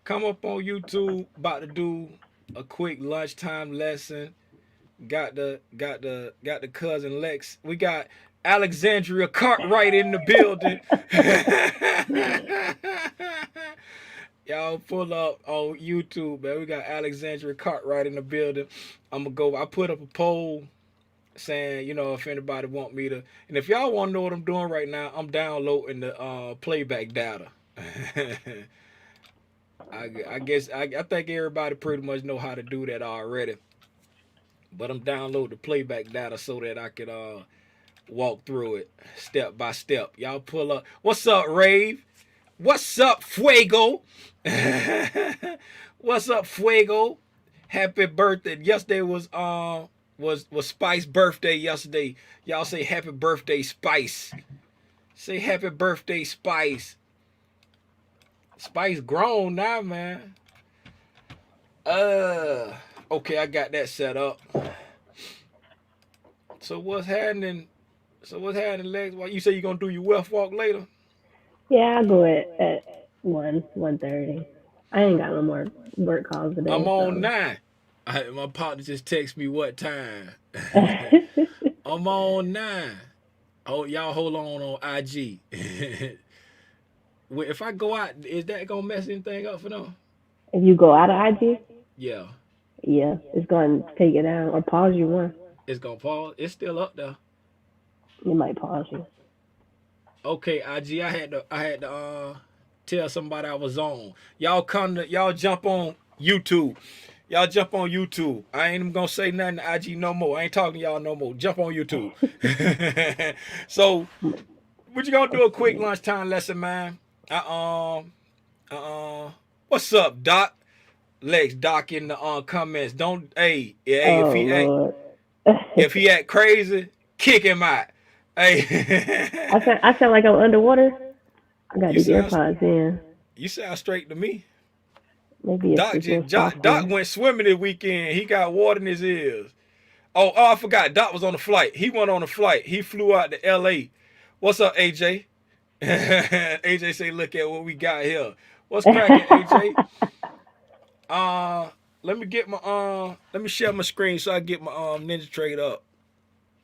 Come up on YouTube. About to do a quick lunchtime lesson. Got the cousin Lex. We got Alexandria Cartwright in the building. Y'all pull up on YouTube, man. We got Alexandria Cartwright in the building. I'm gonna go. I put up a poll saying, if anybody want me to, and if y'all want to know what I'm doing right now, I'm downloading the playback data. I guess I think everybody pretty much know how to do that already. But I'm downloading the playback data so that I could walk through it step by step. Y'all pull up. What's up, Rave? What's up, Fuego? What's up, Fuego? Happy birthday. Yesterday was Spice's birthday yesterday. Y'all say happy birthday, Spice. Say happy birthday, Spice. Spice grown now, man. Okay, I got that set up. So what's happening? So what's happening, Lex? Why you say you gonna do your wealth walk later? Yeah, I'll go at 1:30. I ain't got no more work calls I'm today, on so. 9. My partner just text me what time. I'm on 9. Oh, y'all hold on IG. If I go out, is that gonna mess anything up for them? If you go out of IG, Yeah, yeah, it's going to take it down or pause you one. it's gonna pause. It's still up there. It might pause you. Okay, IG. I had to tell somebody I was on. Y'all jump on YouTube. Y'all jump on YouTube. I ain't even gonna say nothing to IG no more. I ain't talking to y'all no more. Jump on YouTube. So, what you gonna do a quick Okay. lunchtime lesson, man? What's up, Doc? Lex, Doc in the comments. Don't, hey, Oh Lord. if he act crazy, kick him out. Hey, I sound like I'm underwater. I got you these sound AirPods in. you sound straight to me. Maybe it's this little Doc software. went swimming this weekend. He got water in his ears. Oh, I forgot. Doc was on the flight. He went on a flight. He flew out to L.A. What's up, AJ? AJ say, look at what we got here. What's cracking, AJ? Uh, let me share my screen so I get my Ninja Trade up.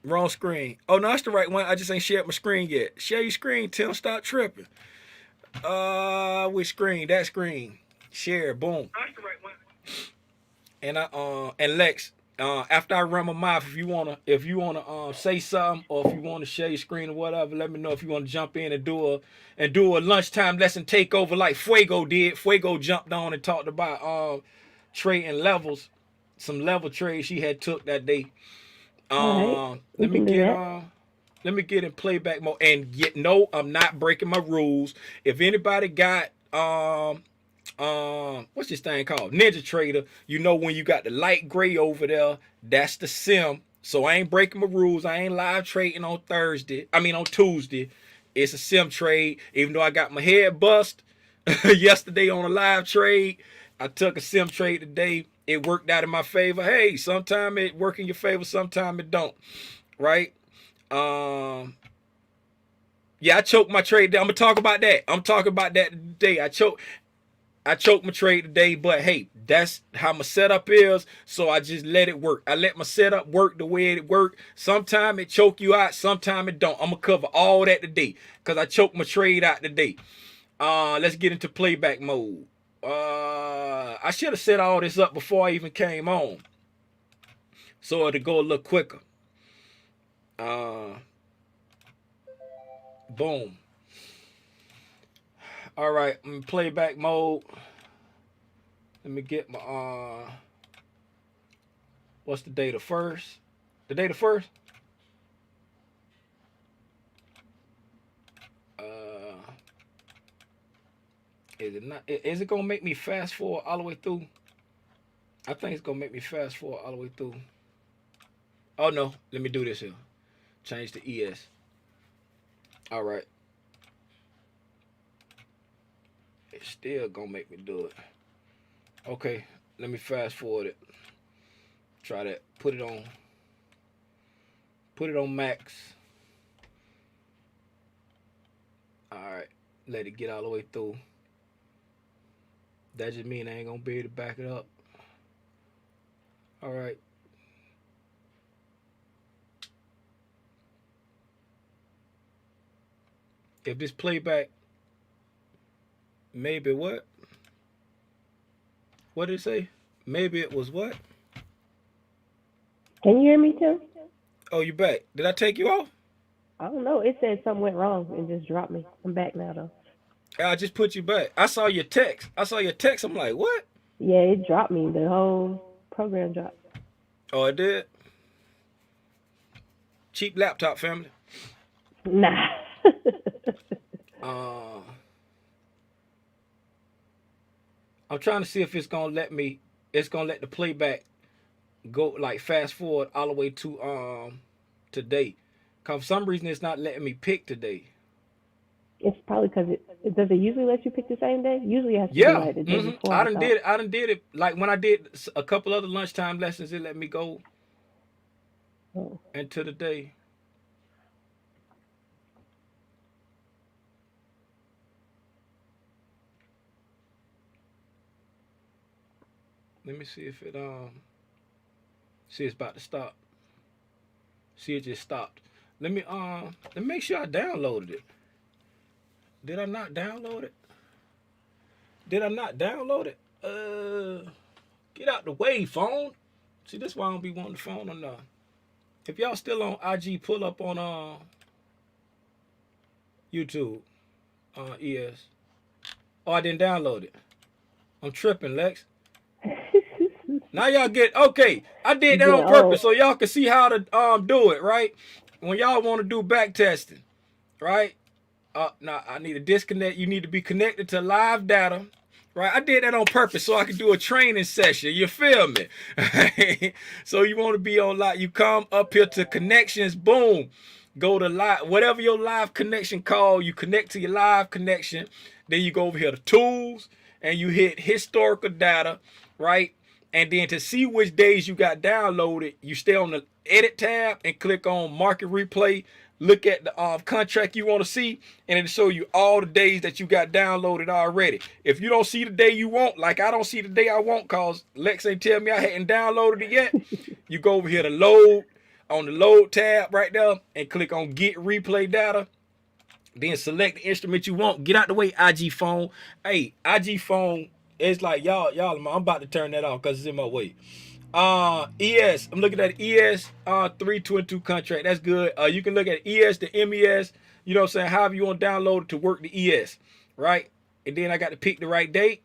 Wrong screen. Oh no, that's the right one. I just ain't shared my screen yet. Share your screen, Tim. Stop tripping. Which screen? That screen. Share. Boom. And Lex, after I run my mouth, if you wanna say something or if you wanna share your screen or whatever, let me know if you wanna jump in and do a lunchtime lesson takeover like Fuego did. Fuego jumped on and talked about trading levels, some level trades she had took that day. All right, we Let me can do get that. in playback mode and get no, I'm not breaking my rules. If anybody got what's this thing called? Ninja Trader. You know when you got the light gray over there, that's the sim. So I ain't breaking my rules. I ain't live trading on Thursday. I mean on Tuesday. It's a sim trade. Even though I got my head bust yesterday on a live trade, I took a sim trade today. It worked out in my favor. Hey, sometimes it work in your favor, sometimes it don't. Right? Um, yeah, I choked my trade. I'm gonna talk about that. I'm talking about that today. I choked my trade today, but hey, that's how my setup is. So I just let it work. I let my setup work the way it worked. Sometimes it choke you out, sometimes it don't. I'm gonna cover all that today because I choked my trade out today. Let's get into playback mode. I should have set all this up before I even came on, so it'll go a little quicker. Uh, Boom. All right, I'm in playback mode. Let me get my what's the day? The first. The day the first. Uh, is it not? Is it gonna make me fast forward all the way through? I think it's gonna make me fast forward all the way through. Oh no, let me do this here. Change to ES. All right, it's still gonna make me do it. Okay, let me fast forward it. Try that. Put it on max. All right, let it get all the way through. That just mean I ain't gonna be able to back it up. All right. If this playback, maybe what? What did it say? Maybe it was what? Can you hear me too? Oh, you back? Did I take you off? I don't know. It said something went wrong and just dropped me. I'm back now though. I just put you back. I saw your text. I'm like, what? Yeah, it dropped me. The whole program dropped. Oh, it did. Cheap laptop family. Nah. Uh, I'm trying to see if it's gonna let me. It's gonna let the playback go like fast forward all the way to today. Cause for some reason it's not letting me pick today. It's probably because it does. It usually let you pick the same day. Usually it has to be Yeah. like the day before. I I done thought. did it. I done did it. Like when I did a couple other lunchtime lessons, it let me go Oh. into the day. Let me see if it see it's about to stop. See it just stopped. Let me make sure I downloaded it. Did I not download it? Did I not download it? Get out the way, phone. See, this is why I don't be wanting the phone on now. If y'all still on IG, pull up on YouTube, ES. Oh, I didn't download it. I'm tripping, Lex. Now y'all get okay. I did that on purpose so y'all can see how to do it, right? When y'all want to do back testing, right? Now I need to disconnect. You need to be connected to live data, right? I did that on purpose so I could do a training session. You feel me? So you want to be on live. You come up here to connections. Boom. Go to live. Whatever your live connection call, you connect to your live connection. Then you go over here to tools and you hit historical data, right? And then to see which days you got downloaded, you stay on the edit tab and click on market replay. Look at the contract you want to see, and it'll show you all the days that you got downloaded already. If you don't see the day you want, like I don't see the day I want because Lex ain't tell me I hadn't downloaded it yet, you go over here to load, on the load tab right there, and click on get replay data. Then select the instrument you want. Get out the way, IG phone. Hey, IG phone, it's like y'all, I'm about to turn that off because it's in my way. ES, I'm looking at ES 322 contract. That's good. You can look at ES, the MES, you know what I'm saying, however you want to download it to work the ES, right? And then I got to pick the right date.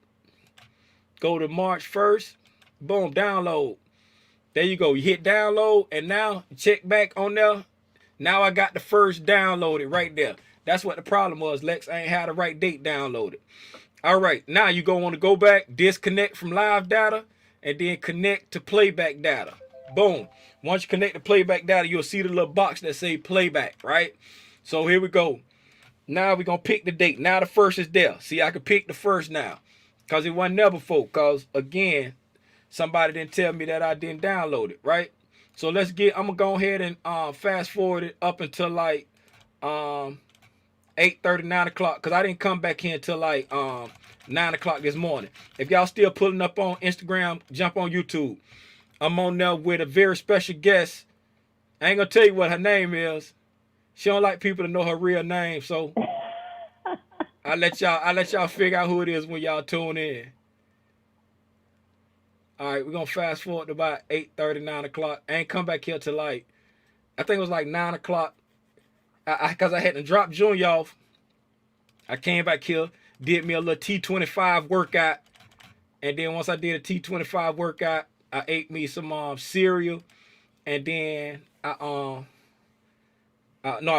Go to March 1st. Boom, download. There you go. You hit download, and now check back on there. Now I got the first downloaded right there. That's what the problem was, Lex. I ain't had the right date downloaded. All right, now you're going to want to go back, disconnect from live data, and then connect to playback data. Boom. Once you connect to playback data, you'll see the little box that say playback, right? So here we go. Now we're going to pick the date. Now the first is there. See, I can pick the first now because it wasn't there before because, again, somebody didn't tell me that I didn't download it, right? So I'm going to go ahead and fast forward it up until like 8:30, 9 o'clock, because I didn't come back here until like 9 o'clock this morning. If y'all still pulling up on Instagram, jump on YouTube. I'm on there with a very special guest. I ain't gonna tell you what her name is. She don't like people to know her real name, so I let y'all figure out who it is when y'all tune in. All right, we're gonna fast forward to about 8:30, 9 o'clock. I ain't come back here till like, I think it was like 9 o'clock. Because I had to drop Junior off. I came back here, did me a little T25 workout. And then once I did a T25 workout, I ate me some cereal. And then I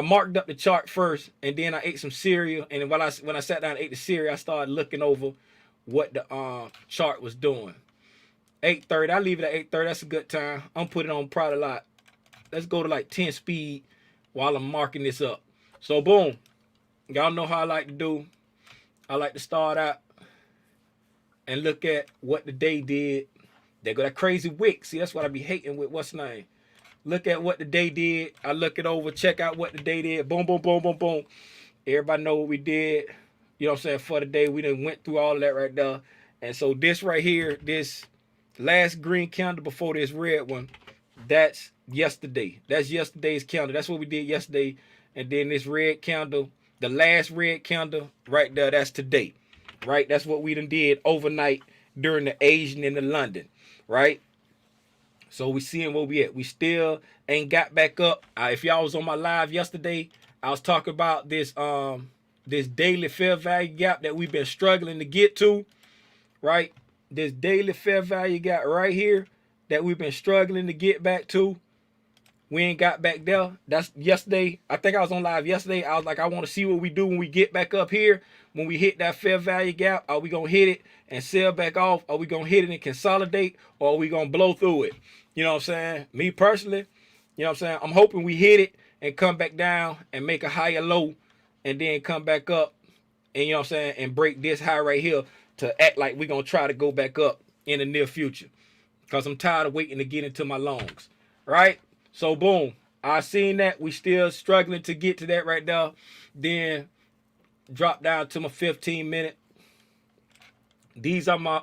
marked up the chart first. And then I ate some cereal. And then when I sat down and ate the cereal, I started looking over what the chart was doing. 8:30, I leave it at 8:30. That's a good time. I'm putting on probably like, let's go to like 10 speed while I'm marking this up. So boom, y'all know how I like to do. I like to start out and look at what the day did. There go that crazy wick. See, that's what I be hating with what's name. Look at what the day did. I look it over, check out what the day did. Boom, boom, boom, boom, boom. Everybody know what we did. You know what I'm saying? For the day, we done went through all of that right there. And so this right here, this last green candle before this red one, that's yesterday. That's yesterday's candle. That's what we did yesterday. And then this red candle, the last red candle right there, that's today. Right? That's what we done did overnight during the Asian and the London. Right? So we seeing where we at. We still ain't got back up. If y'all was on my live yesterday, I was talking about this daily fair value gap that we've been struggling to get to, right? This daily fair value gap right here that we've been struggling to get back to. We ain't got back there. That's yesterday. I think I was on live yesterday. I was like, I want to see what we do when we get back up here. When we hit that fair value gap, are we going to hit it and sell back off? Are we going to hit it and consolidate? Or are we going to blow through it? You know what I'm saying? Me personally, you know what I'm saying? I'm hoping we hit it and come back down and make a higher low and then come back up and, you know what I'm saying, and break this high right here to act like we're going to try to go back up in the near future. Because I'm tired of waiting to get into my longs. Right? So, boom. I seen that. We still struggling to get to that right there. Then drop down to my 15-minute. These are my,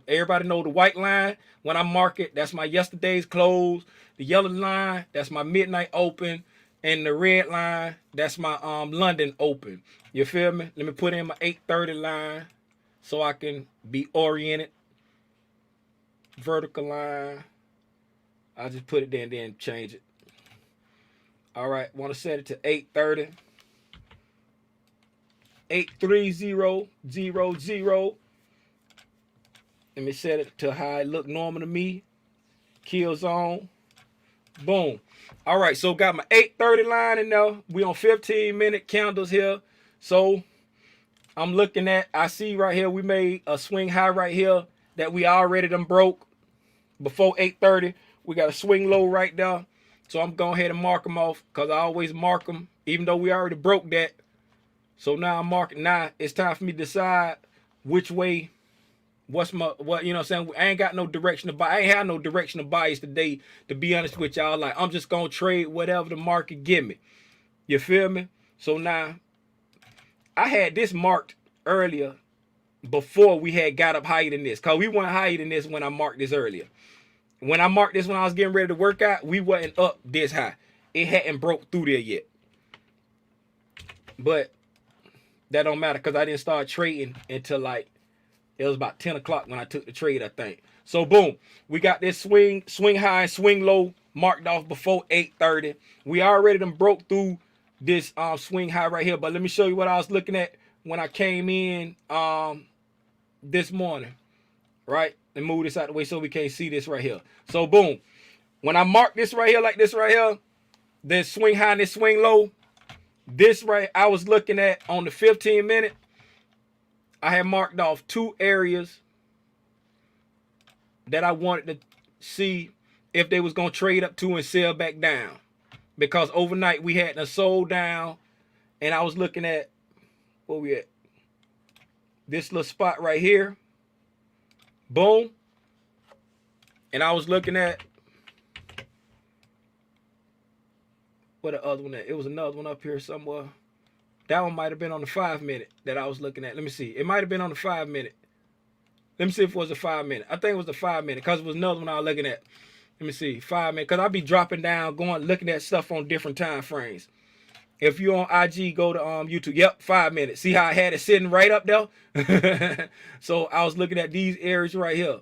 everybody know the white line. When I mark it, that's my yesterday's close. The yellow line, that's my midnight open. And the red line, that's my London open. You feel me? Let me put in my 8:30 line so I can be oriented. Vertical line. I'll just put it there and then change it. All right, want to set it to 8:30. 83000. Let me set it to how it look normal to me. Kill zone. Boom. All right, so got my 8:30 line in there. We on 15-minute candles here. So I'm looking at, I see right here, we made a swing high right here that we already done broke before 8:30. We got a swing low right there. So I'm going ahead and mark them off because I always mark them, even though we already broke that. So now I'm marking. Now it's time for me to decide which way, what, you know what I'm saying? I ain't got no direction to buy. I ain't had no direction to bias today, to be honest with y'all. Like, I'm just going to trade whatever the market give me. You feel me? So now, I had this marked earlier before we had got up higher than this. Because we went higher than this when I marked this earlier. When I marked this when I was getting ready to work out, we wasn't up this high. It hadn't broke through there yet. But that don't matter because I didn't start trading until like, it was about 10 o'clock when I took the trade, I think. So, boom. We got this swing high and swing low marked off before 8:30. We already done broke through this swing high right here. But let me show you what I was looking at when I came in this morning. Right? And move this out the way so we can't see this right here. So, boom. When I mark this right here, like this right here, this swing high and this swing low, this right, I was looking at on the 15-minute. I had marked off two areas that I wanted to see if they was going to trade up to and sell back down. Because overnight we had sold down, and I was looking at, where we at? This little spot right here. Boom. And I was looking at, what the other one at? It was another one up here somewhere. That one might have been on the 5-minute that I was looking at. Let me see. It might have been on the 5-minute. Let me see if it was a 5-minute. I think it was the 5-minute because it was another one I was looking at. Let me see. 5-minute. Because I'll be dropping down, looking at stuff on different time frames. If you're on IG, go to YouTube. Yep, 5 minutes. See how I had it sitting right up there? So I was looking at these areas right here.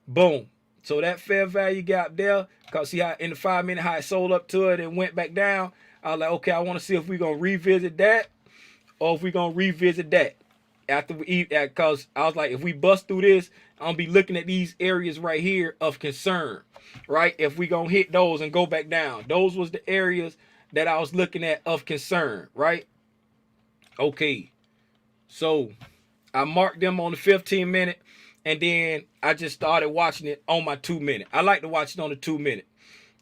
Boom. So that fair value gap there, because see how in the 5-minute how it sold up to it and went back down. I was like, okay, I want to see if we're going to revisit that or if we're going to revisit that. After we eat that, because I was like, if we bust through this, I'm going to be looking at these areas right here of concern, right? If we going to hit those and go back down. Those was the areas that I was looking at of concern, right? Okay. So I marked them on the 15-minute, and then I just started watching it on my 2-minute. I like to watch it on the 2-minute.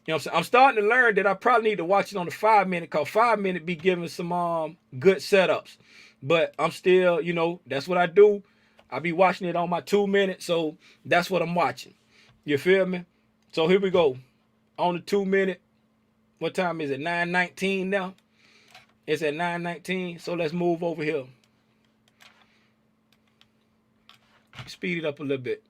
You know what I'm saying? I'm starting to learn that I probably need to watch it on the 5-minute, because 5-minute be giving some good setups. But I'm still, you know, that's what I do. I be watching it on my 2-minute, so that's what I'm watching. You feel me? So here we go. On the 2-minute, what time is it? 9:19 now? It's at 9:19, so let's move over here. Speed it up a little bit.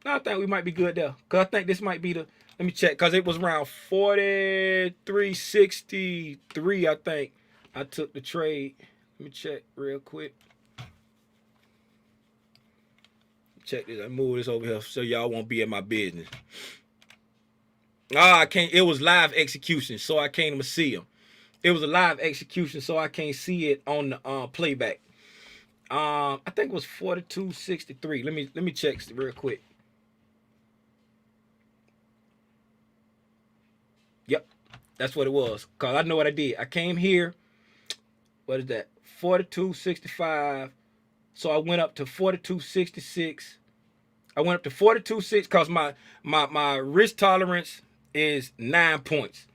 I think we might be good there. Because I think this might be the, let me check. Because it was around 43.63, I think. I took the trade. Let me check real quick. Check this. I move this over here so y'all won't be in my business. I can't. It was live execution, so I can't even see them. It was a live execution, so I can't see it on the playback. I think it was 42.63. Let me check real quick. Yep, that's what it was. Cause I know what I did. I came here. What is that? 42.65. So I went up to 42.66. I went up to 42.6 because my risk tolerance is 9 points,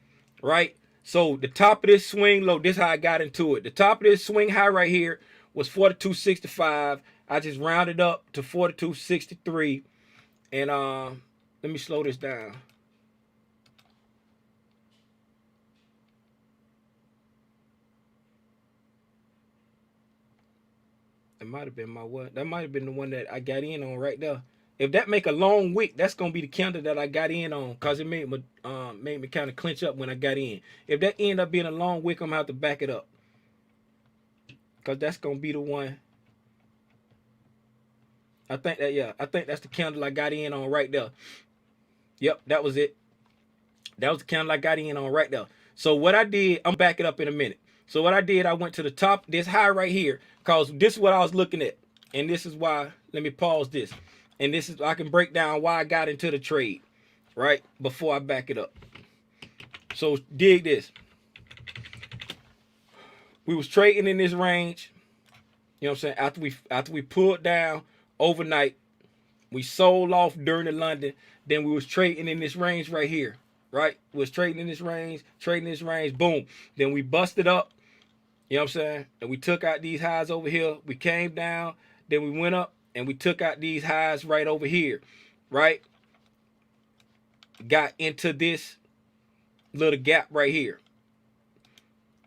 right? So the top of this swing low, this is how I got into it. The top of this swing high right here was 42.65. I just rounded up to 42.63. And let me slow this down. That might have been my one. That might have been the one that I got in on right there. If that make a long wick, that's gonna be the candle that I got in on, cause it made me kind of clinch up when I got in. If that end up being a long wick, I'm gonna have to back it up, cause that's gonna be the one. I think that's the candle I got in on right there. Yep, that was it. That was the candle I got in on right there. So what I did, I'm back it up in a minute. So what I did, I went to the top, this high right here, cause this is what I was looking at, and this is why. Let me pause this. And this is, I can break down why I got into the trade, right? Before I back it up. So dig this. We was trading in this range. You know what I'm saying? After we pulled down overnight, we sold off during the London. Then we was trading in this range right here, right? We was trading in this range, boom. Then we busted up, you know what I'm saying? And we took out these highs over here. We came down, then we went up. And we took out these highs right over here, right? Got into this little gap right here,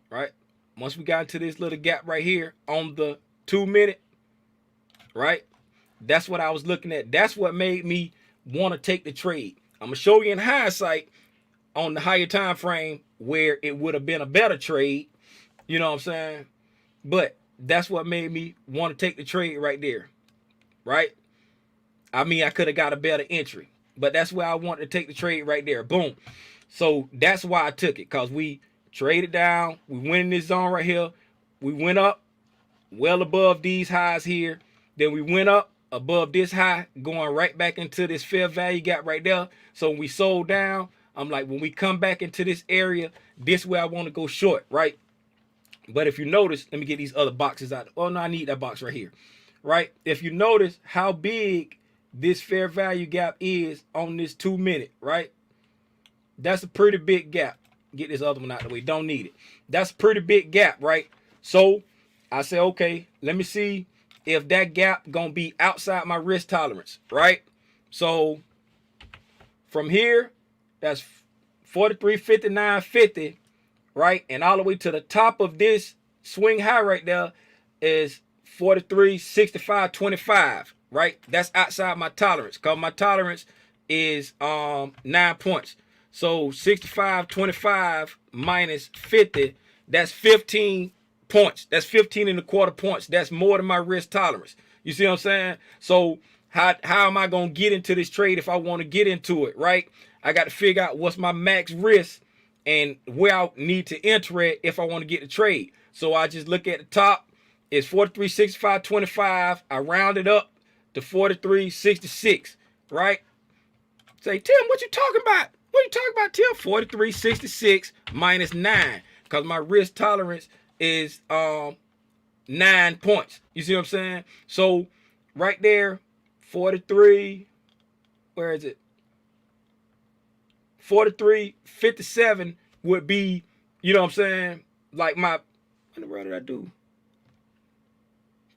right? Once we got into this little gap right here on the 2 minute, right? That's what I was looking at. That's what made me want to take the trade. I'm gonna show you in hindsight on the higher time frame where it would have been a better trade. You know what I'm saying? But that's what made me want to take the trade right there. Right? I mean, I could have got a better entry, but that's where I wanted to take the trade right there. Boom. So that's why I took it, because we traded down. We went in this zone right here. We went up well above these highs here. Then we went up above this high, going right back into this fair value gap right there. So when we sold down, I'm like, when we come back into this area, this is where I want to go short, right? But if you notice, let me get these other boxes out. Oh, no, I need that box right here. Right? If you notice how big this fair value gap is on this 2 minute, right? That's a pretty big gap. Get this other one out of the way. Don't need it. That's a pretty big gap, right? So I say, okay, let me see if that gap gonna be outside my risk tolerance, right? So from here, that's 43.59.50, right? And all the way to the top of this swing high right there is 43.65.25, right? That's outside my tolerance, because my tolerance is 9 points. So 65.25 minus 50, that's 15 points. That's 15.25 points. That's more than my risk tolerance. You see what I'm saying? So how am I going to get into this trade if I want to get into it, right? I got to figure out what's my max risk and where I need to enter it if I want to get the trade. So I just look at the top. It's 43.65.25. I round it up to 43.66, right? Say, Tim, what you talking about? What you talking about, Tim? 43.66 minus 9, because my risk tolerance is 9 points. You see what I'm saying? So right there, 43, where is it? 43.57 would be, you know what I'm saying? Like my, what the world did I do?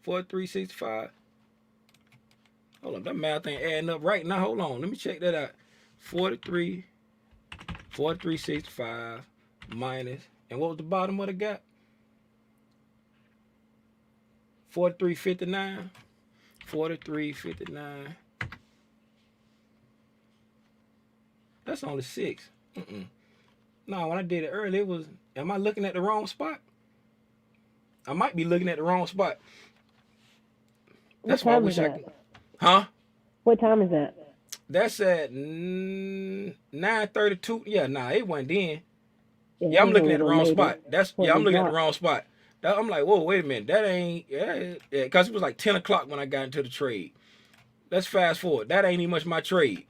43.65. Hold on, that math ain't adding up right now. Hold on, let me check that out. 43.65 minus, and what was the bottom of the gap? 43.59. 43.59. That's only 6. No, when I did it earlier, it was. Am I looking at the wrong spot? I might be looking at the wrong spot. That's why I wish I could. Huh? What time is that? That's at 9:32. Yeah, nah, it wasn't then. Yeah, Yeah, I'm he's looking a at the little wrong later spot. before I'm we looking at the drop. wrong spot. I'm like, whoa, wait a minute. That ain't, because it was like 10 o'clock when I got into the trade. Let's fast forward. That ain't even much my trade.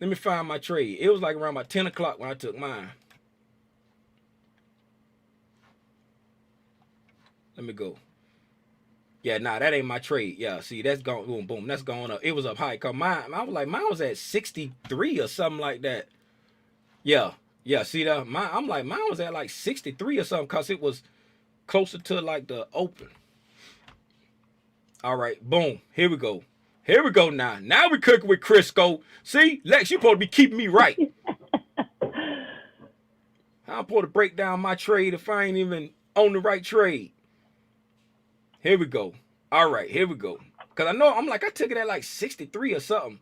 Let me find my trade. It was like around about 10 o'clock when I took mine. Let me go. Yeah, nah, that ain't my trade. Yeah, see, that's gone, boom, boom, that's going up. It was up high. Cause mine, I was like, mine was at 63 or something like that. Yeah, see that? I'm like, mine was at like 63 or something, cause it was closer to like the open. All right, boom, here we go. Here we go now. Now we cooking with Crisco. See, Lex, you supposed to be keeping me right. I'm supposed to break down my trade if I ain't even on the right trade. Here we go. All right, here we go. Cause I know I'm like I took it at like 63 or something.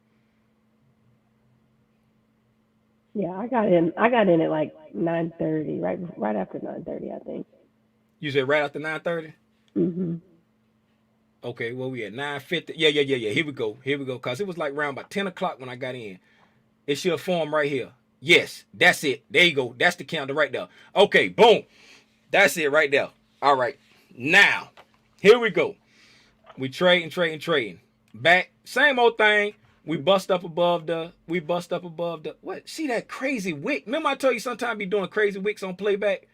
Yeah, I got in at like 9:30, right after 9:30, I think. You said right after 9:30? Mhm. Okay, well we at 9:50. Yeah. Here we go. Cause it was like around about 10 o'clock when I got in. It should form right here. Yes, that's it. There you go. That's the counter right there. Okay, boom. That's it right there. All right. Now, here we go. We trading. Back, same old thing. We bust up above the, what? See that crazy wick? Remember I told you sometimes be doing crazy wicks on playback?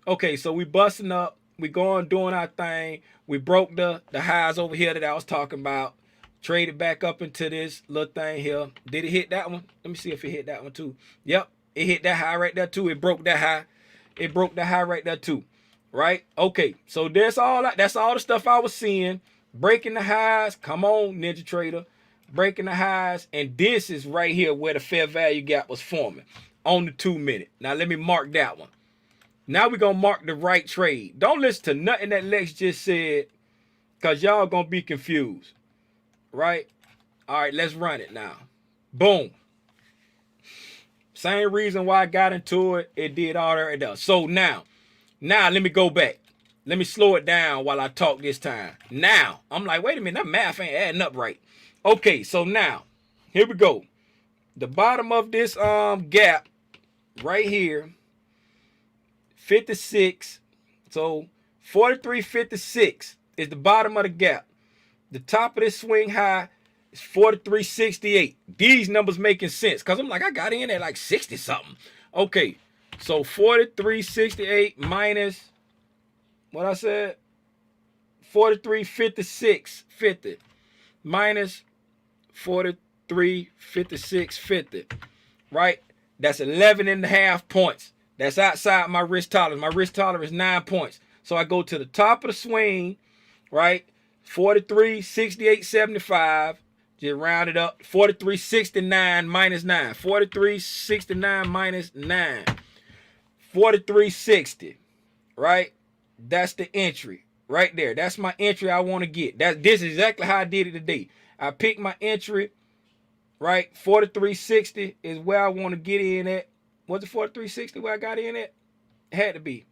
Okay, so we busting up. We going doing our thing. We broke the highs over here that I was talking about. Traded back up into this little thing here. Did it hit that one? Let me see if it hit that one too. Yep, it hit that high right there too. It broke that high. It broke that high right there too. Right? Okay, so that's all the stuff I was seeing. Breaking the highs. Come on, Ninja Trader. Breaking the highs. And this is right here where the fair value gap was forming on the 2 minute. Now let me mark that one. Now we're going to mark the right trade. Don't listen to nothing that Lex just said, because y'all going to be confused. Right? All right, let's run it now. Boom. Same reason why I got into it. It did all that it does. So now let me go back. Let me slow it down while I talk this time. Now, I'm like, wait a minute, that math ain't adding up right. Okay, so now, here we go. The bottom of this gap right here, 56. So 43.56 is the bottom of the gap. The top of this swing high is 43.68. These numbers making sense because I'm like, I got in at like 60 something. Okay, so 43.68 minus what I said, 43.56.50 minus 43.56.50, right? That's 11.5 points. That's outside my risk tolerance. My risk tolerance is 9 points. So I go to the top of the swing, right? 43.68.75. Just round it up. 43.69 minus 9. 43.69 minus 9. 43.60, right? That's the entry right there. That's my entry I want to get. This is exactly how I did it today. I picked my entry, right? 43.60 is where I want to get in at. Was it 43.60 where I got in at? Had to be.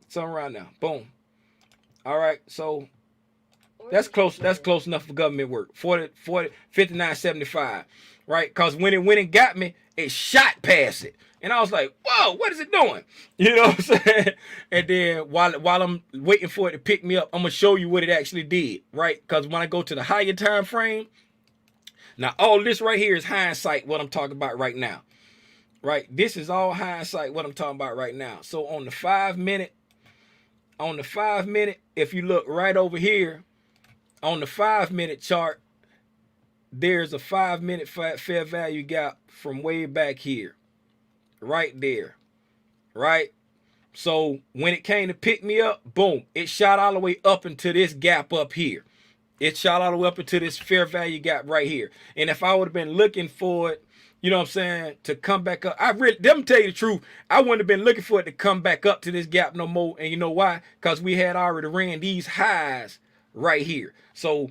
Something around now. Boom. All right, so that's close. That's close enough for government work. 59.75, right? Because when it got me, it shot past it. And I was like, whoa, what is it doing? You know what I'm saying? And then while I'm waiting for it to pick me up, I'm going to show you what it actually did, right? Because when I go to the higher time frame, now all this right here is hindsight, what I'm talking about right now, right? This is all hindsight, what I'm talking about right now. So on the 5 minute, if you look right over here, on the 5 minute chart, there's a 5 minute fair value gap from way back here. Right there, right? So when it came to pick me up, boom, it shot all the way up into this gap up here. It shot all the way up into this fair value gap right here. And if I would have been looking for it, you know what I'm saying, to come back up, them tell you the truth, I wouldn't have been looking for it to come back up to this gap no more. And you know why? Because we had already ran these highs right here. So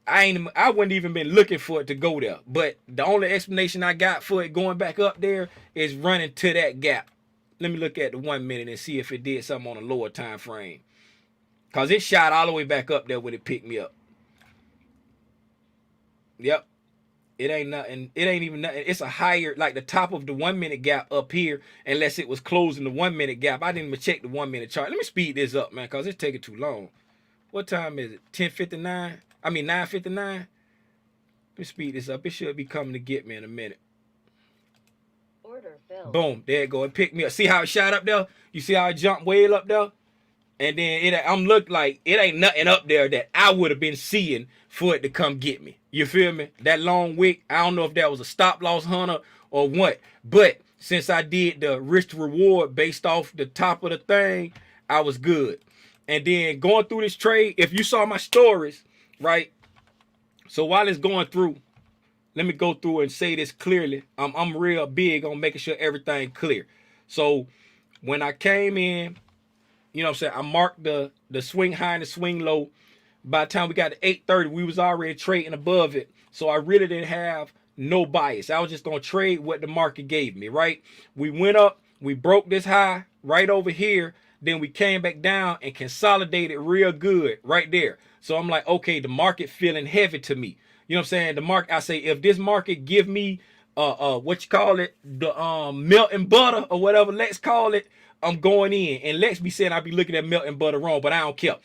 I wouldn't even been looking for it to go there. But the only explanation I got for it going back up there is running to that gap. Let me look at the 1 minute and see if it did something on a lower time frame. Cause it shot all the way back up there when it picked me up. Yep. It ain't nothing. It ain't even nothing. It's a higher, like the top of the 1 minute gap up here, unless it was closing the 1 minute gap. I didn't even check the 1 minute chart. Let me speed this up, man, because it's taking too long. What time is it? 10:59? I mean 9:59? Let me speed this up. It should be coming to get me in a minute. Order filled. Boom. There it go. It picked me up. See how it shot up there? You see how it jumped way up there? And then I'm look like it ain't nothing up there that I would have been seeing for it to come get me. You feel me? That long wick, I don't know if that was a stop loss hunter or what. But since I did the risk to reward based off the top of the thing, I was good. And then going through this trade, if you saw my stories, right? So while it's going through, let me go through and say this clearly. I'm real big on making sure everything clear. So when I came in, you know what I'm saying, I marked the swing high and the swing low. By the time we got to 8:30, we was already trading above it. So I really didn't have no bias. I was just going to trade what the market gave me, right? We went up, we broke this high right over here. Then we came back down and consolidated real good right there. So I'm like, okay, the market feeling heavy to me. You know what I'm saying? The market, I say, if this market give me what you call it, the milk and butter or whatever let's call it, I'm going in. And Lex be saying I be looking at milk and butter wrong, but I don't care.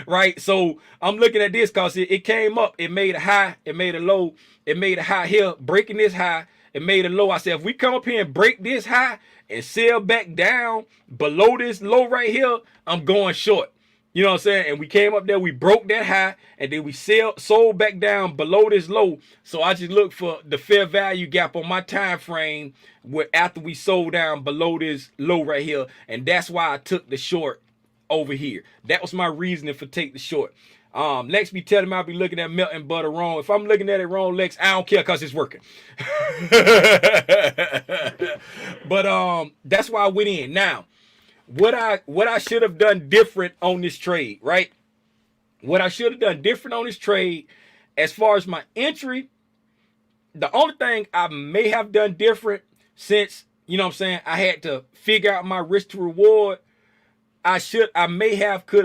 Right? So I'm looking at this because it came up, it made a high, it made a low, it made a high here, breaking this high, it made a low. I said, if we come up here and break this high and sell back down below this low right here, I'm going short. You know what I'm saying? And we came up there, we broke that high, and then we sold back down below this low. So I just looked for the fair value gap on my time frame after we sold down below this low right here. And that's why I took the short over here. That was my reasoning for taking the short. Lex be telling me I be looking at milk and butter wrong. If I'm looking at it wrong, Lex, I don't care because it's working. But that's why I went in. Now, what I should have done different on this trade, right? What I should have done different on this trade, as far as my entry, the only thing I may have done different, since, you know what I'm saying, I had to figure out my risk to reward, I could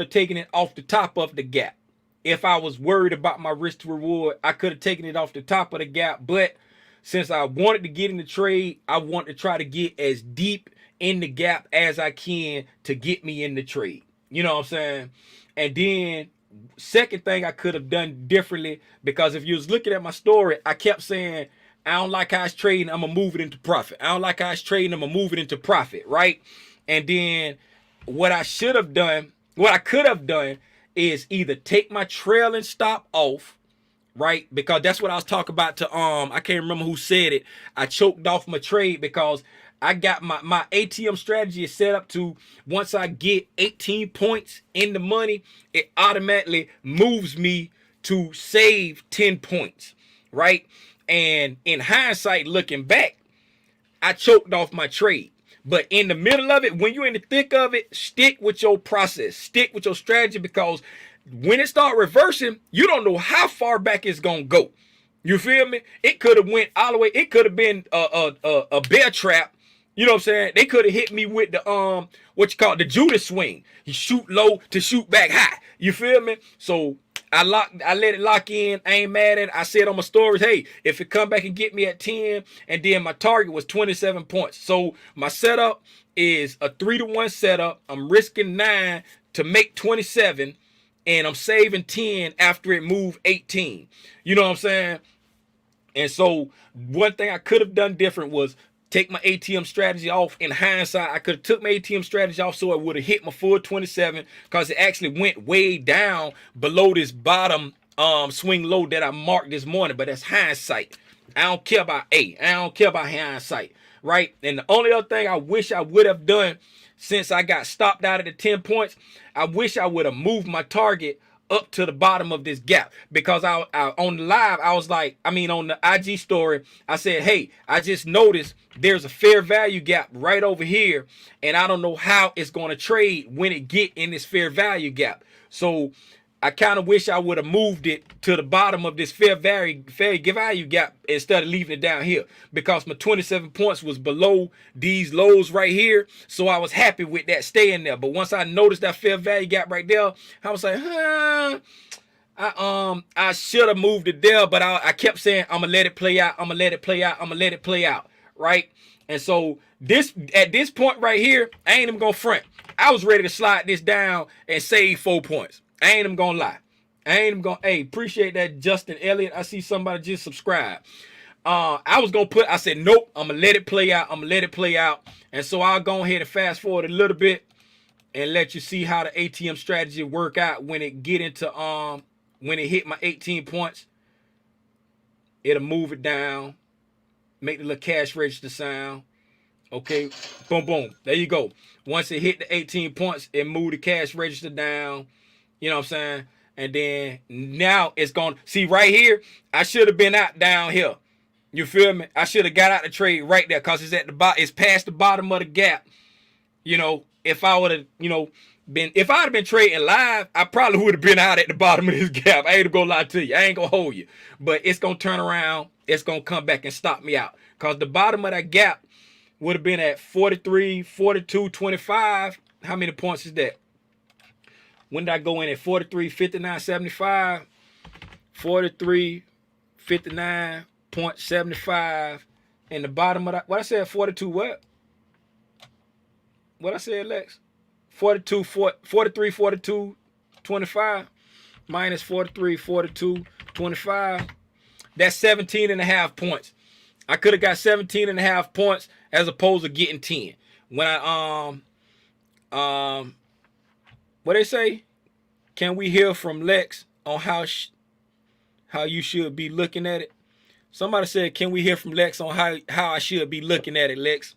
have taken it off the top of the gap. If I was worried about my risk to reward, I could have taken it off the top of the gap. But since I wanted to get in the trade, I want to try to get as deep in the gap as I can to get me in the trade. You know what I'm saying? And then second thing I could have done differently, because if you was looking at my story, I kept saying, I don't like how it's trading, I'm gonna move it into profit. I don't like how it's trading, I'm gonna move it into profit, right? And then what I could have done is either take my trailing stop off, right? Because that's what I was talking about to I can't remember who said it. I choked off my trade because I got my ATM strategy is set up to, once I get 18 points in the money, it automatically moves me to save 10 points, right? And in hindsight, looking back, I choked off my trade. But in the middle of it, when you're in the thick of it, stick with your process, stick with your strategy, because when it start reversing, you don't know how far back it's gonna go. You feel me? It could have went all the way. It could have been a bear trap. You know what I'm saying? They could have hit me with the the Judas swing. You shoot low to shoot back high. You feel me? So I let it lock in. I ain't mad at it. I said on my stories, hey, if it come back and get me at 10, and then my target was 27 points. So my setup is a 3-to-1 setup. I'm risking 9 to make 27, and I'm saving 10 after it moved 18. You know what I'm saying? And so one thing I could have done different was take my ATM strategy off. In hindsight, I could have took my ATM strategy off so it would have hit my full 27, because it actually went way down below this bottom swing low that I marked this morning. But that's hindsight. I don't care about I don't care about hindsight, right? And the only other thing I wish I would have done, since I got stopped out of the 10 points, I wish I would have moved my target up to the bottom of this gap, because I on the live, I was like, on the IG story, I said, hey, I just noticed there's a fair value gap right over here, and I don't know how it's going to trade when it get in this fair value gap. So I kind of wish I would have moved it to the bottom of this fair value gap instead of leaving it down here, because my 27 points was below these lows right here. So I was happy with that staying there. But once I noticed that fair value gap right there, I was like, I should have moved it there, but I kept saying I'm gonna let it play out. I'm gonna let it play out. I'm gonna let it play out, right? And so at this point right here, I ain't even gonna front. I was ready to slide this down and save 4 points. I ain't even gonna lie. I ain't even gonna. Hey, appreciate that, Justin Elliott. I see somebody just subscribe. I was gonna I said nope. I'm gonna let it play out. I'm gonna let it play out. And so I'll go ahead and fast forward a little bit and let you see how the ATM strategy work out when it get into when it hit my 18 points. It'll move it down, make the little cash register sound. Okay, boom, boom. There you go. Once it hit the 18 points, it moved the cash register down. You know what I'm saying? And then now it's going. See right here, I should have been out down here. You feel me? I should have got out the trade right there, because it's at the bottom. It's past the bottom of the gap. You know, if I would have, if I'd have been trading live, I probably would have been out at the bottom of this gap. I ain't gonna lie to you. I ain't gonna hold you. But it's gonna turn around. It's gonna come back and stop me out, because the bottom of that gap would have been at 43, 42, 25. How many points is that? When did I go in at 43, 59, 75? 43, 59.75. And the bottom of that, what I said, 42 what? What I said, Lex? 42, 43, 42, 25. Minus 43, 42, 25. That's 17 and a half points. I could have got 17 and a half points as opposed to getting 10. When I what they say? Can we hear from Lex on how you should be looking at it? Somebody said, can we hear from Lex on how I should be looking at it, Lex?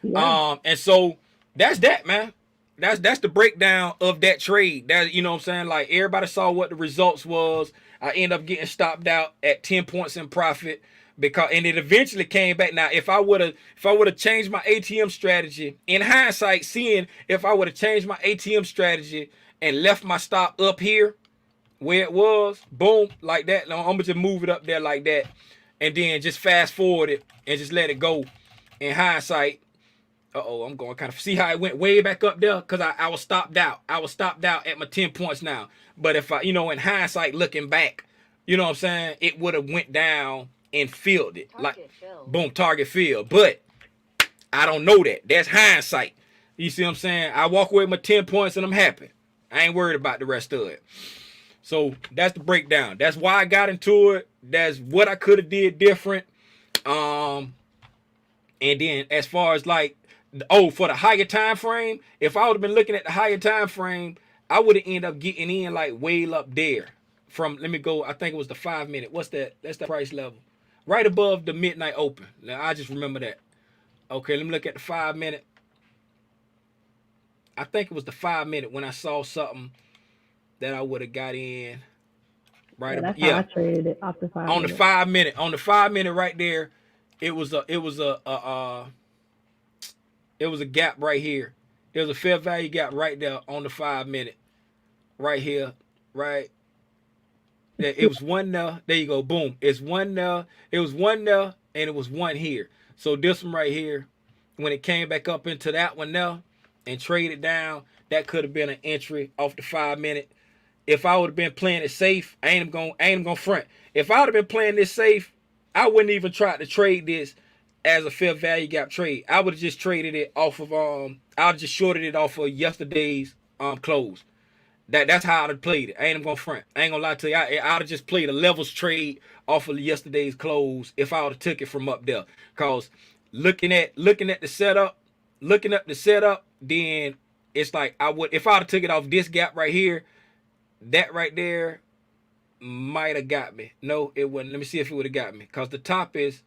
Yeah. And so that's that, man. That's the breakdown of that trade. That, you know what I'm saying? Like, everybody saw what the results was. I ended up getting stopped out at 10 points in profit, and it eventually came back. Now, if I would have changed my ATM strategy, in hindsight, seeing if I would have changed my ATM strategy and left my stop up here where it was, boom, like that. I'm gonna just move it up there like that, and then just fast forward it and just let it go. In hindsight, I'm going to kind of see how it went way back up there, because I was stopped out. I was stopped out at my 10 points now. But if I, in hindsight, looking back, you know what I'm saying, it would have went down and filled it. Boom, target filled. But I don't know that. That's hindsight. You see what I'm saying? I walk away with my 10 points and I'm happy. I ain't worried about the rest of it. So that's the breakdown. That's why I got into it. That's what I could have did different. And then as far as like, for the higher time frame, if I would have been looking at the higher time frame, I would have ended up getting in like way up there. Let me go, I think it was the 5 minute. What's that? That's the price level. Right above the midnight open. Now I just remember that. Okay, let me look at the 5 minute. I think it was the 5 minute when I saw something that I would have got in. Right. That's how I traded it off the 5 minute. On the 5 minute right there, it was a gap right here. There was a fair value gap right there on the 5 minute. Right here. Right. It was one there. There you go. Boom. It's one there. It was one there, and it was one here. So this one right here, when it came back up into that one there and traded down, that could have been an entry off the 5 minute. If I would have been playing it safe, I ain't gonna front. If I would have been playing this safe, I wouldn't even try to trade this as a fair value gap trade. I would have just traded it off of I just shorted it off of yesterday's close. That's how I'd have played it. I ain't gonna front. I ain't gonna lie to you. I'd have just played a levels trade off of yesterday's close if I would have took it from up there. Cause looking at the setup, then it's like if I'd have took it off this gap right here, that right there might have got me. No, it wouldn't. Let me see if it would have got me. Cause the top is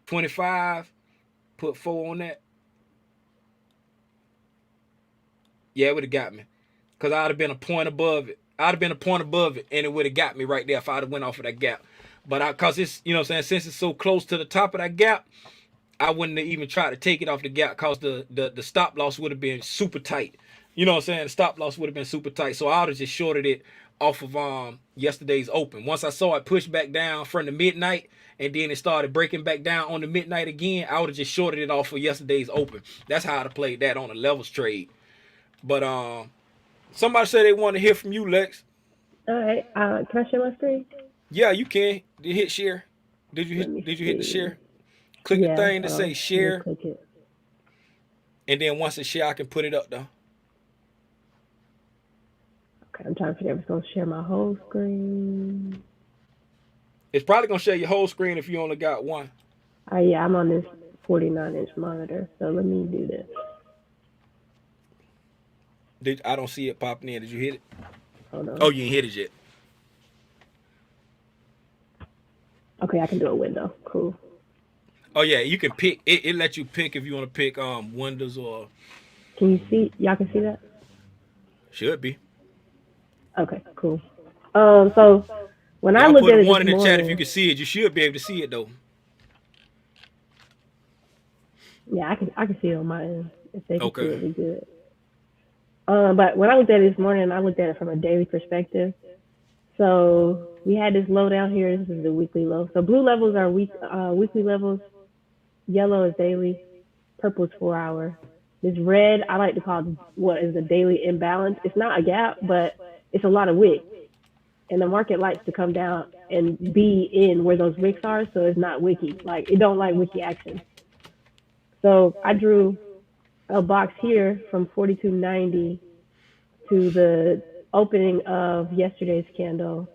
25. Put 4 on that. Yeah, it would have got me. Because I'd have been a point above it. And it would have got me right there if I'd have went off of that gap. But because it's, you know what I'm saying, since it's so close to the top of that gap, I wouldn't have even tried to take it off the gap, because the stop loss would have been super tight. You know what I'm saying? The stop loss would have been super tight. So I would have just shorted it off of yesterday's open. Once I saw it push back down from the midnight and then it started breaking back down on the midnight again, I would have just shorted it off of yesterday's open. That's how I'd have played that on a levels trade. But somebody said they want to hear from you, Lex. All right. Can I share my screen? Yeah, you can. Did you hit share? Did you Let hit me did you hit the see. share? Click the Yeah. thing that say Let me share, click it. and then once it's share, I can put it up though. Okay, I'm trying to figure out if it's gonna share my whole screen. It's probably gonna share your whole screen if you only got one. Yeah, I'm on this 49-inch monitor, so let me do this. I don't see it popping in. Did you hit it? Hold on. Oh, you ain't hit it yet. Okay, I can do a window. Cool. Oh yeah, you can pick. It lets you pick if you want to pick windows or Can you see? Y'all can see that? should be. Okay, cool. So when I Y'all looked put at a it one this in the chat if you morning, can see it. You should be able to see it though. yeah, I can see it on my end. If they can see Okay. it, we good. But when I looked at it this morning, I looked at it from a daily perspective. So we had this low down here. This is the weekly low. So blue levels are weekly levels. Yellow is daily. Purple is 4 hour. This red, I like to call what is a daily imbalance. It's not a gap, but it's a lot of wick. And the market likes to come down and be in where those wicks are, so it's not wicky. Like it don't like wicky action. So I drew a box here from 42.90 to the opening of yesterday's candle,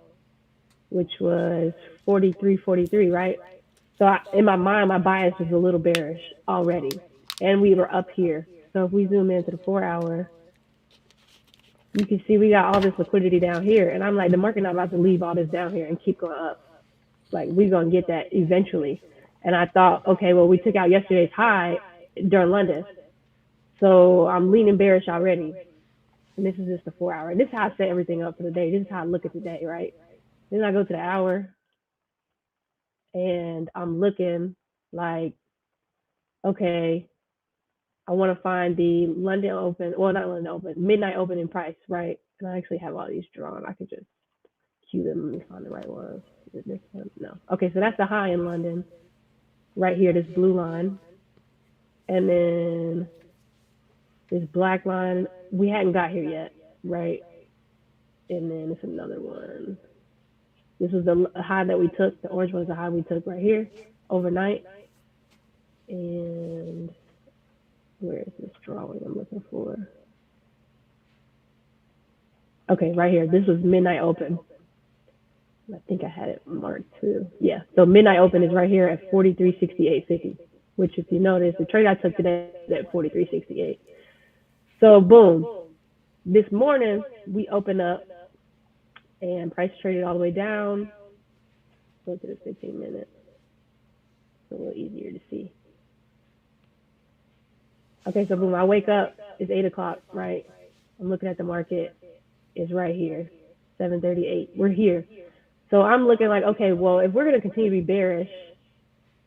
which was 43.43, right? So in my mind, my bias was a little bearish already, and we were up here. So if we zoom into the 4 hour, you can see we got all this liquidity down here, and I'm like, the market not about to leave all this down here and keep going up. Like we're gonna get that eventually. And I thought, okay, well we took out yesterday's high during London, so I'm leaning bearish already. And this is just the 4 hour. And this is how I set everything up for the day. This is how I look at the day, right? Then I go to the hour, and I'm looking like, okay, I want to find the London open, well, not London open, midnight opening price, right? And I actually have all these drawn. I could just cue them. Let me find the right one. Is it this one? No. Okay, so that's the high in London, right here, this blue line. And then this black line, we hadn't got here yet, right? And then it's another one. This was the high that we took. The orange one is the high we took right here overnight. And where is this drawing I'm looking for? Okay, right here. This was midnight open. I think I had it marked too. Yeah, so midnight open is right here at 43.68.50, which if you notice, the trade I took today is at 43.68. So boom, this morning we opened up and price traded all the way down. Go to the 15 minutes. It's a little easier to see. Okay, so boom, I wake up, it's 8 o'clock, right? I'm looking at the market, it's right here, 7:38. We're here. So I'm looking like, okay, well, if we're going to continue to be bearish,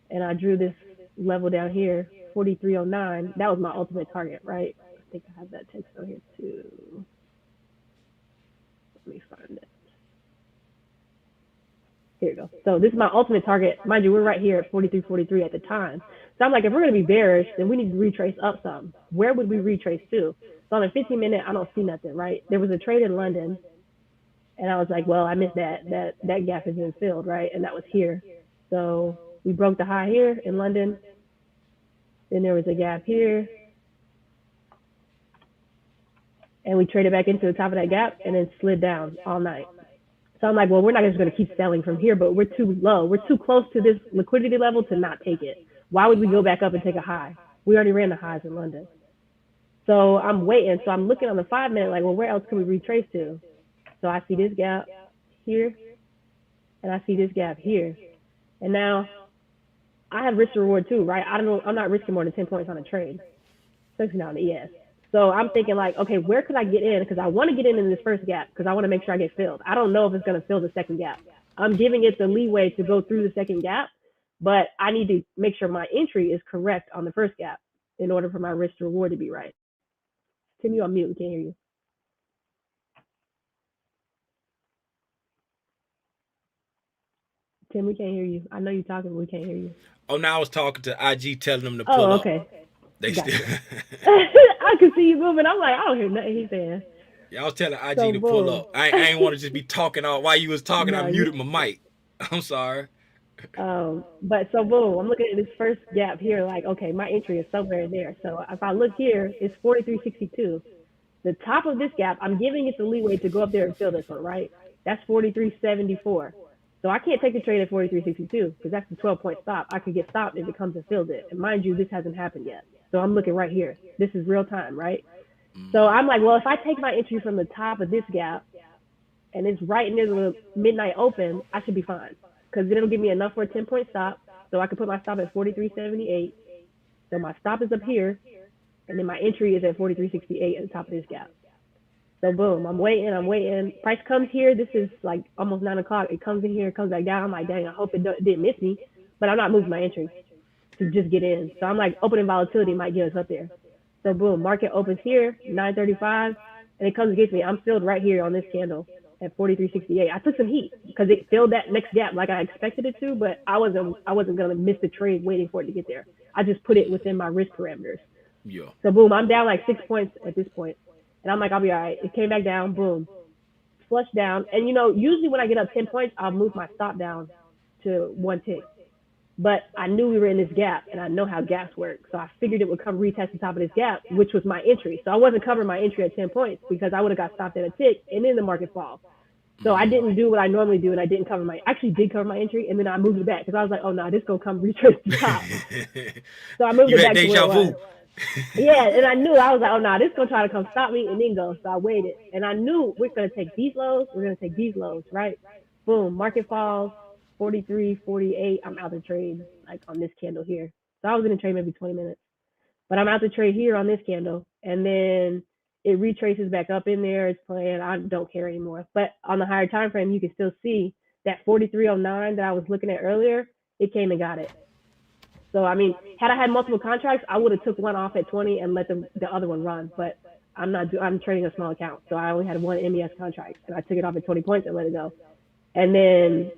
and I drew this level down here, 43.09, that was my ultimate target, right? I think I have that text on here too. Let me find it. Here we go. So this is my ultimate target. Mind you, we're right here at 43.43 at the time. So I'm like, if we're going to be bearish, then we need to retrace up some. Where would we retrace to? So on a 15-minute, I don't see nothing, right? There was a trade in London, and I was like, well, I missed that. That gap has been filled, right? And that was here. So we broke the high here in London. Then there was a gap here. And we traded back into the top of that gap and then slid down all night. So I'm like, well, we're not just going to keep selling from here, but we're too low. We're too close to this liquidity level to not take it. Why would we go back up and take a high? We already ran the highs in London. So I'm waiting. So I'm looking on the 5-minute, like, well, where else can we retrace to? So I see this gap here, and I see this gap here. And now I have risk reward too, right? I'm not risking more than 10 points on a trade, especially not on the ES. So I'm thinking like, okay, where could I get in? Because I want to get in this first gap because I want to make sure I get filled. I don't know if it's going to fill the second gap. I'm giving it the leeway to go through the second gap, but I need to make sure my entry is correct on the first gap in order for my risk to reward to be right. Tim, you on mute. We can't hear you. Tim, we can't hear you. I know you're talking, but we can't hear you. Oh, now I was talking to IG telling them to Oh, pull up. okay. They still. Gotcha. I can see you moving. I'm like, I don't hear nothing he's saying. Yeah, I was telling IG So to pull boom. up. I ain't want to just be talking all while you was talking. I No, you muted my mic. I'm sorry. but so boom, I'm looking at this first gap here, like, okay, my entry is somewhere in there. So if I look here, it's 43.62. The top of this gap, I'm giving it the leeway to go up there and fill this one, right? That's 43.74. So I can't take the trade at 43.62 because that's the 12-point stop. I could get stopped if it comes and filled it. And mind you, this hasn't happened yet. So I'm looking right here. This is real time, right? So I'm like, well, if I take my entry from the top of this gap and it's right near the midnight open, I should be fine because it'll give me enough for a 10-point stop. So I can put my stop at 43.78. So my stop is up here, and then my entry is at 43.68 at the top of this gap. So boom, I'm waiting. Price comes here. This is like almost 9 o'clock. It comes in here, it comes back down. I'm like, dang, I hope it didn't miss me, but I'm not moving my entry to just get in. So I'm like, opening volatility might get us up there. So boom, market opens here, 9:35, and it comes against me. I'm filled right here on this candle at 43.68. I took some heat because it filled that next gap like I expected it to, but I wasn't gonna miss the trade waiting for it to get there. I just put it within my risk parameters. Yeah. So boom, I'm down like 6 points at this point. And I'm like, I'll be all right. It came back down, boom, flush down. And usually when I get up 10 points, I'll move my stop down to 1 tick. But I knew we were in this gap, and I know how gaps work. So I figured it would come retest the top of this gap, which was my entry. So I wasn't covering my entry at 10 points because I would have got stopped at a tick, and then the market fall. So I didn't do what I normally do, and I didn't cover actually did cover my entry, and then I moved it back because I was like, oh, no, this going to come retrace the top. So I moved You it had back to where deja it was. vu. Yeah, and I knew, I was like, oh, no, this is going to try to come stop me and then go. So I waited. And I knew we're going to take these lows. We're going to take these lows, right? Boom, market falls, 43.48. I'm out the trade, like on this candle here. So I was in the trade maybe 20 minutes. But I'm out the trade here on this candle. And then it retraces back up in there. It's playing. I don't care anymore. But on the higher time frame, you can still see that 43.09 that I was looking at earlier, it came and got it. So, I mean, had I had multiple contracts, I would have took one off at 20 and let the other one run. But I'm trading a small account. So I only had one MES contract, and I took it off at 20 points and let it go. And then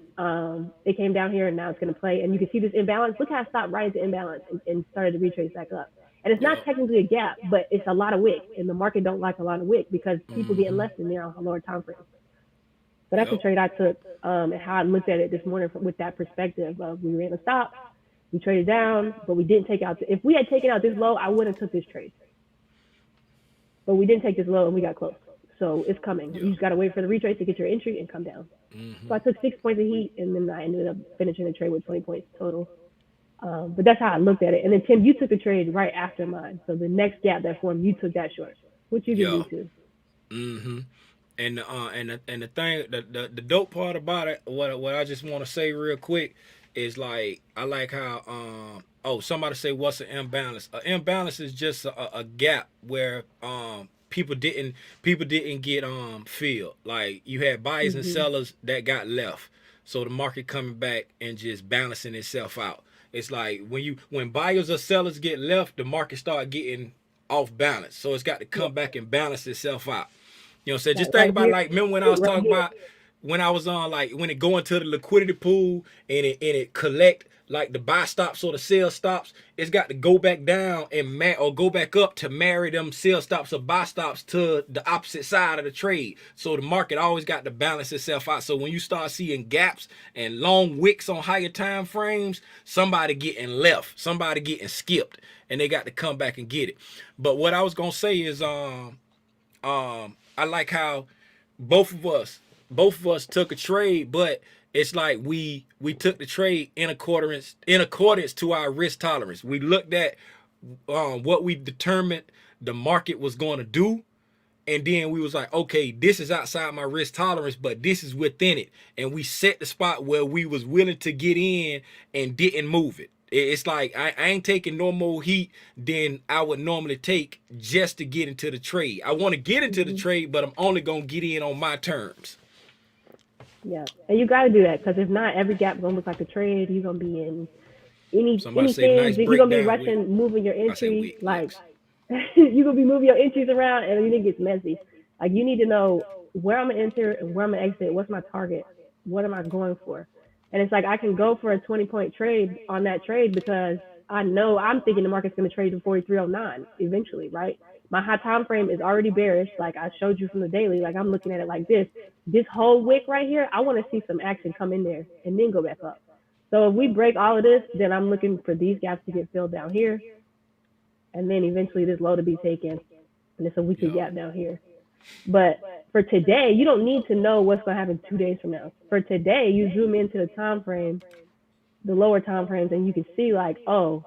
it came down here, and now it's going to play. And you can see this imbalance. Look how I stopped right at the imbalance and started to retrace back up. And it's not technically a gap, but it's a lot of wick. And the market don't like a lot of wick because people getting left in there on a lower time frame. So that's the trade I took and how I looked at it this morning with that perspective of we ran a stop. We traded down, but we didn't take out. If we had taken out this low, I would have took this trade. But we didn't take this low, and we got close. So it's coming. You just got to wait for the retrace to get your entry and come down. So I took 6 points of heat, and then I ended up finishing the trade with 20 points total. But that's how I looked at it. And then, Tim, you took the trade right after mine. So the next gap that formed, you took that short, which you didn't do too. And the thing, the dope part about it, what I just want to say real quick is like I like how somebody say what's an imbalance? An imbalance is just a gap where people didn't get filled. Like you had buyers and sellers that got left, so the market coming back and just balancing itself out. It's like when buyers or sellers get left, the market start getting off balance, so it's got to come back and balance itself out. You know what I'm saying? Just think about like remember when I was talking about when I was on like when it go into the liquidity pool and it collect like the buy stops or the sell stops, it's got to go back down and or go back up to marry them sell stops or buy stops to the opposite side of the trade. So the market always got to balance itself out. So when you start seeing gaps and long wicks on higher time frames, somebody getting left, somebody getting skipped, and they got to come back and get it. But what I was gonna say is I like how both of us took a trade, but it's like we took the trade in accordance to our risk tolerance. We looked at what we determined the market was going to do, and then we was like, okay, this is outside my risk tolerance, but this is within it, and we set the spot where we was willing to get in and didn't move it. It's like I ain't taking no more heat than I would normally take just to get into the trade. I want to get into the trade, but I'm only gonna get in on my terms. Yeah, and you got to do that because if not, every gap gonna look like a trade. You're gonna be in anything. Nice you're gonna be breakdown rushing, moving your entry. week, like, You gonna be moving your entries around, and then it gets messy. Like you need to know where I'm gonna enter and where I'm gonna exit. What's my target? What am I going for? And it's like I can go for a 20-point trade on that trade because I know I'm thinking the market's gonna trade to 43.09 eventually, right? My high time frame is already bearish, like I showed you from the daily. Like I'm looking at it like this. This whole wick right here, I want to see some action come in there and then go back up. So if we break all of this, then I'm looking for these gaps to get filled down here, and then eventually this low to be taken, and it's a weekly Yeah. gap down here. But for today, you don't need to know what's going to happen 2 days from now. For today, you zoom into the time frame, the lower time frames, and you can see like, oh,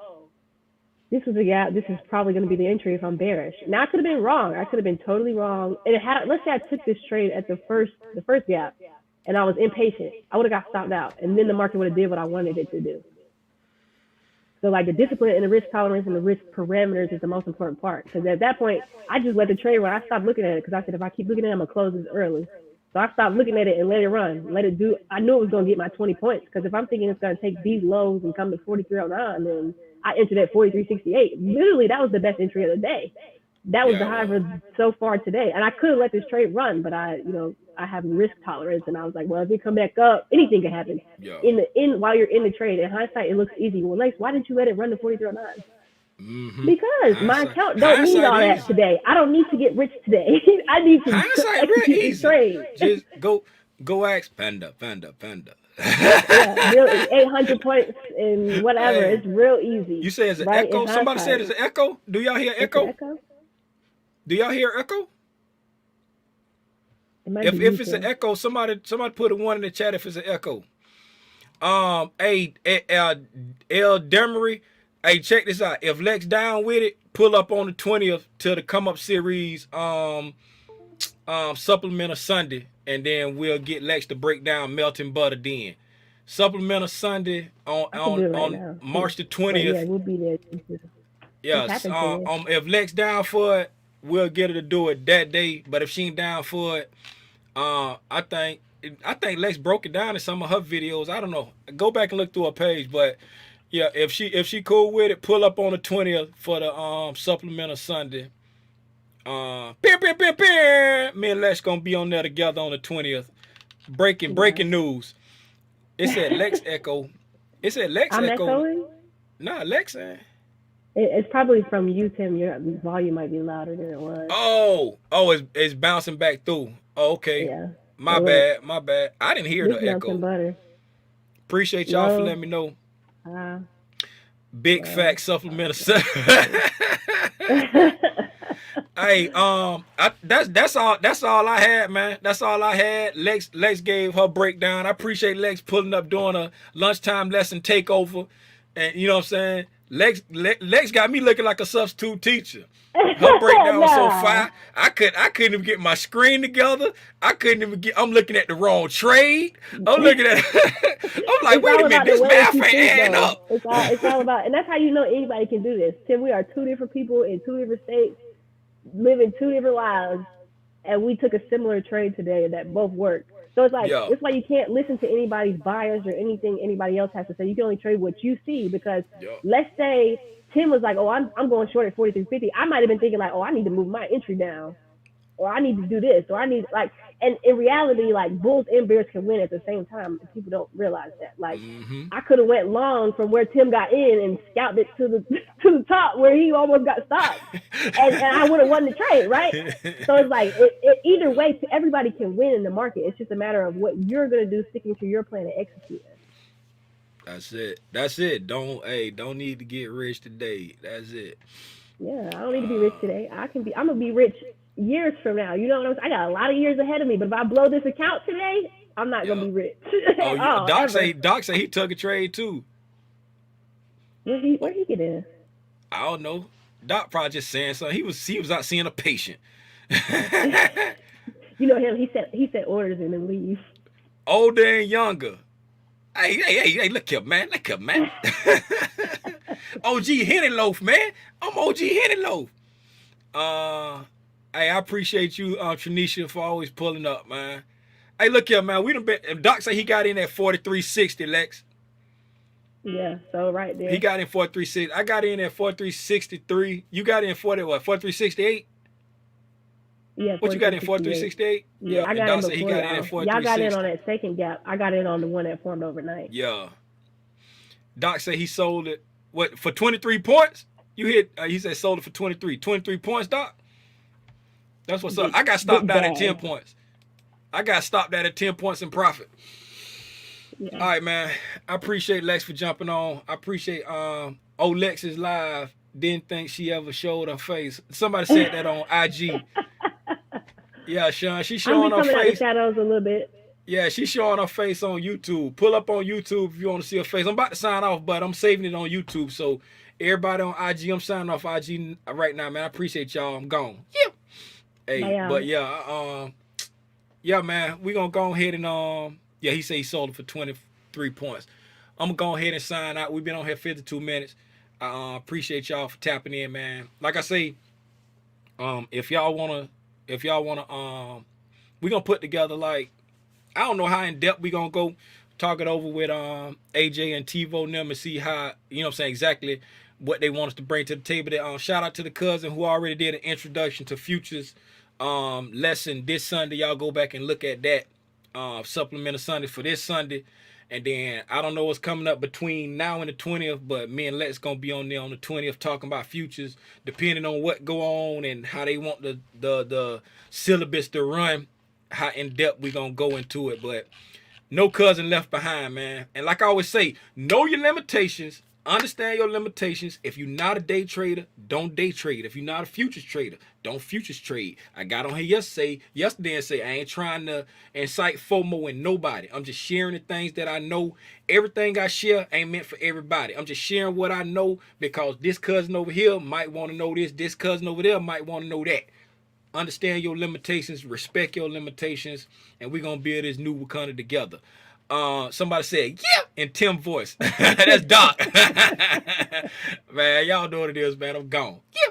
this was a gap. This is probably going to be the entry if I'm bearish. Now I could have been wrong. I could have been totally wrong. And it had, let's say I took this trade at the first gap, and I was impatient. I would have got stopped out, and then the market would have did what I wanted it to do. So like the discipline and the risk tolerance and the risk parameters is the most important part. Because at that point, I just let the trade run. I stopped looking at it because I said if I keep looking at it, I'm gonna close this early. So I stopped looking at it and let it run, let it do. I knew it was gonna get my 20 points because if I'm thinking it's gonna take these lows and come to 43.09, then I entered at 43.68. Literally, that was the best entry of the day. That was the high for so far today, and I could have let this trade run, but I have risk tolerance, and I was like, well, if it come back up, anything can happen. Yeah. While you're in the trade. In hindsight, it looks easy. Well, Lex, why didn't you let it run to 43.09? Because my account don't need all that today. I don't need to get rich today. I need to execute this trade. Just go ask Panda. Yeah, real 800 points and whatever. Hey, it's real easy. You say it's an right? echo? Somebody said it's an echo? Do y'all hear echo? Do y'all hear echo? If it's an echo, somebody put a one in the chat if it's an echo. L Demery, hey, check this out. If Lex down with it, pull up on the 20th to the come up series supplement of Sunday, and then we'll get Lex to break down melting butter then. Supplement of Sunday on March the 20th. Yeah, we'll be there. Yes. If Lex down for it, we'll get her to do it that day. But if she ain't down for it, I think Lex broke it down in some of her videos. I don't know. Go back and look through her page. But yeah, if she cool with it, pull up on the 20th for the supplement of Sunday. Me and Lex gonna be on there together on the 20th. Breaking news. It said Lex echo. It said Lex I'm echo. echoing? Nah, Lex ain't. It's probably from you, Tim. Your volume might be louder than it was. Oh, it's bouncing back through. Oh, okay. Yeah. My bad. I didn't hear the echo. Butter. Appreciate y'all for letting me know. Big fat supplement of Hey, that's all I had, man. That's all I had. Lex gave her breakdown. I appreciate Lex pulling up doing a lunchtime lesson takeover, and you know what I'm saying. Lex got me looking like a substitute teacher. Her breakdown was so fire. I couldn't even get my screen together. I'm looking at the wrong trade. I'm looking at I'm like, wait a minute, this math ain't adding up. It's all about, and that's how you know anybody can do this. Tim, we are two different people in two different states, living two different lives, and we took a similar trade today that both worked. So it's like, it's why you can't listen to anybody's bias or anything anybody else has to say. You can only trade what you see, because let's say Tim was like, oh, I'm going short at 43.50. I might have been thinking like, oh, I need to move my entry down, or I need to do this, or I need like, and in reality, like bulls and bears can win at the same time. And people don't realize that. Like I could have went long from where Tim got in and scalped it to the top where he almost got stopped, and I would have won the trade, right? So it's like either way, everybody can win in the market. It's just a matter of what you're gonna do, sticking to your plan and executing. That's it. Don't need to get rich today. That's it. Yeah, I don't need to be rich today. I'm gonna be rich years from now. You know what I'm saying? I got a lot of years ahead of me, but if I blow this account today, I'm not gonna be rich. Doc say he took a trade too. Where'd he get in? I don't know. Doc probably just saying something. He was out seeing a patient. You know him. He set orders and then leave. Older and younger. Hey, look here, man. OG Henny Loaf, man. I'm OG Henny Loaf. Hey, I appreciate you, Tranisha, for always pulling up, man. Hey, look here, man. We done been. Doc say he got in at 43.60, Lex. Yeah. So right He there. got in 436. I got in at 4363. You got in 4368? Yeah, What you got in 4368. 4368? Yeah, Yeah. I And got in Doc said he before got in at y'all. Y'all got in on 4360. that second gap. I got in on the one that formed overnight. Yeah. Doc said he sold it what for 23 points? You hit he said sold it for 23. 23 points, Doc? That's what's up. Big I got stopped big out at 10 bag. points. I got stopped out at 10 points in profit. Yeah. All right, man. I appreciate Lex for jumping on. I appreciate Lex is live. Didn't think she ever showed her face. Somebody said that on IG. Yeah, Sean, she's I'm be showing her coming out the face. shadows a little bit. Yeah, she's showing her face on YouTube. Pull up on YouTube if you want to see her face. I'm about to sign off, but I'm saving it on YouTube. So everybody on IG, I'm signing off IG right now, man. I appreciate y'all. I'm gone. Yeah. Hey, Bye, but y'all. yeah, man, we gonna go ahead and yeah, he said he sold it for 23 points. I'm gonna go ahead and sign out. We've been on here 52 minutes. I appreciate y'all for tapping in, man. Like I say, if y'all wanna, we gonna put together like I don't know how in depth we gonna go talk it over with AJ and TiVo and them and see how you know what I'm saying exactly what they want us to bring to the table. That shout out to the cousin who already did an introduction to futures lesson this Sunday. Y'all go back and look at that supplemental Sunday for this Sunday. And then I don't know what's coming up between now and the 20th, but me and Lex gonna be on there on the 20th talking about futures, depending on what go on and how they want the syllabus to run, how in depth we gonna go into it. But no cousin left behind, man. And like I always say, know your limitations. Understand your limitations. If you're not a day trader, don't day trade. If you're not a futures trader, don't futures trade. I got on here yesterday and say I ain't trying to incite FOMO in nobody. I'm just sharing the things that I know. Everything I share ain't meant for everybody. I'm just sharing what I know because this cousin over here might want to know this. This cousin over there might want to know that. Understand your limitations, respect your limitations, and we're gonna build this new Wakanda together. Somebody said, yeah, in Tim voice. That's Doc. Man, y'all know what it is, man. I'm gone. Yeah.